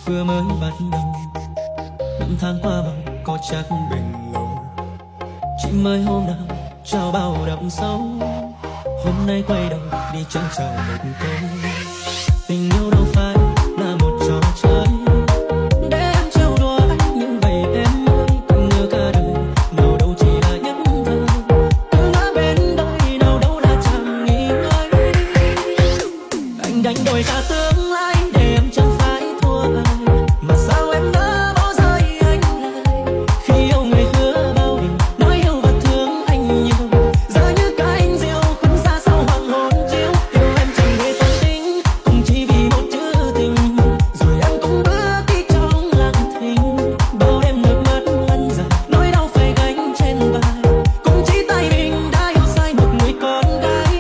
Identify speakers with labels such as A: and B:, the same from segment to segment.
A: vừa mới bắt đầu. Năm tháng qua bao có chắc bền lâu, chỉ mới hôm nào trao bao đậm sâu. Hôm nay quay đầu đi chẳng chào một câu. Tình yêu đâu phải là một trò chơi để em trêu đùa anh như vậy em ơi. Cũng như cả đời nào đâu chỉ là những thơ, cứ ngỡ bên đời nào đâu là chẳng nghĩ ngợi. Anh đánh đổi cả tương lai để em chẳng phải thua ai, mà sao em nỡ bỏ rơi anh lại. Khi yêu người hứa bao điều, nói yêu và thương anh nhiều, giờ như cánh diều khuynh ra sau hoàng hôn chiếu. Yêu em chẳng hề toan tính, cũng chỉ vì một chữ tình, rồi em cũng bước đi trong lặng thinh. Bao đêm nước mắt lăn dài, nỗi đau phải gánh trên vai, cũng chỉ tay mình đã yêu sai một người con gái.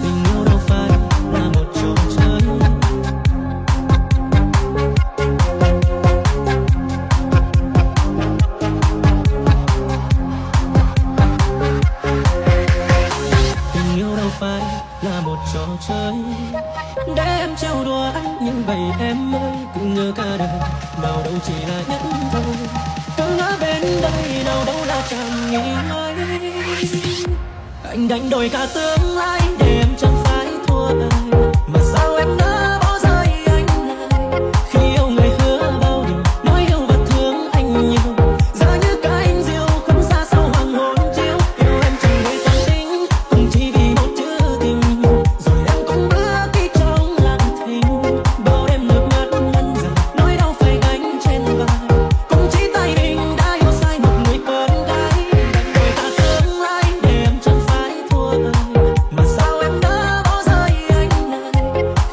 A: Tình yêu đâu phải là một trò chơi Tình yêu đâu phải là một trò chơi để em trêu đùa anh như vậy em ơi. Cũng như cả đời nào đâu chỉ là những thôi, cứ ngỡ bên đây nào đâu là chẳng nghĩ ngợi. Anh đánh đổi cả tương lai để em chẳng phải thua ai, mà sao em nỡ bỏ rơi anh lại. Khi yêu người hứa bao điều, nói yêu và thương anh nhiều, giờ như cánh diều khuynh ra sau hoàng hôn chiếu. Yêu em chẳng hề toan tính, cũng chỉ vì một chữ tình, rồi em cũng bước đi trong lặng thinh. Bao đêm nước mắt lăn dài, nỗi đau phải gánh trên vai, cũng chỉ tay mình đã yêu sai một người con gái. Đánh đổi cả tương lai để em chẳng phải thua ai, mà sao em nỡ bỏ rơi anh lại.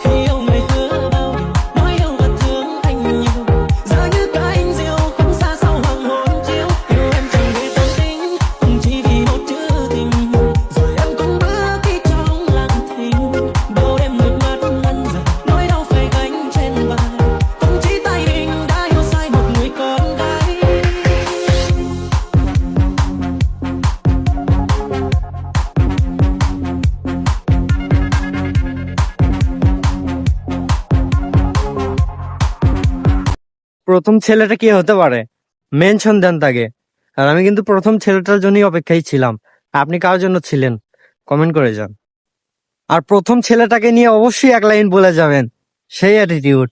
A: Khi yêu người hứa bao điều, nói yêu và thương anh nhiều, giờ như cánh diều khuynh ra sau hoàng hôn chiếu. Yêu em chẳng hề toan tính, cũng chỉ vì một chữ tình, rồi em cũng bước đi trong lặng thinh. Bao đêm nước mắt lăn dài, nỗi đau phải gánh trên vai, cũng chỉ tay mình đã yêu sai một người con gái.
B: প্রথম ছেলেটা কি হতে পারে? মেনশন দেন তাকে। আর আমি কিন্তু প্রথম ছেলেটার জন্যই অপেক্ষায় ছিলাম। আপনি কার জন্য ছিলেন? কমেন্ট করে যান। আর প্রথম ছেলেটাকে নিয়ে অবশ্যই এক লাইন বলে যাবেন, সেই অ্যাটিটিউড।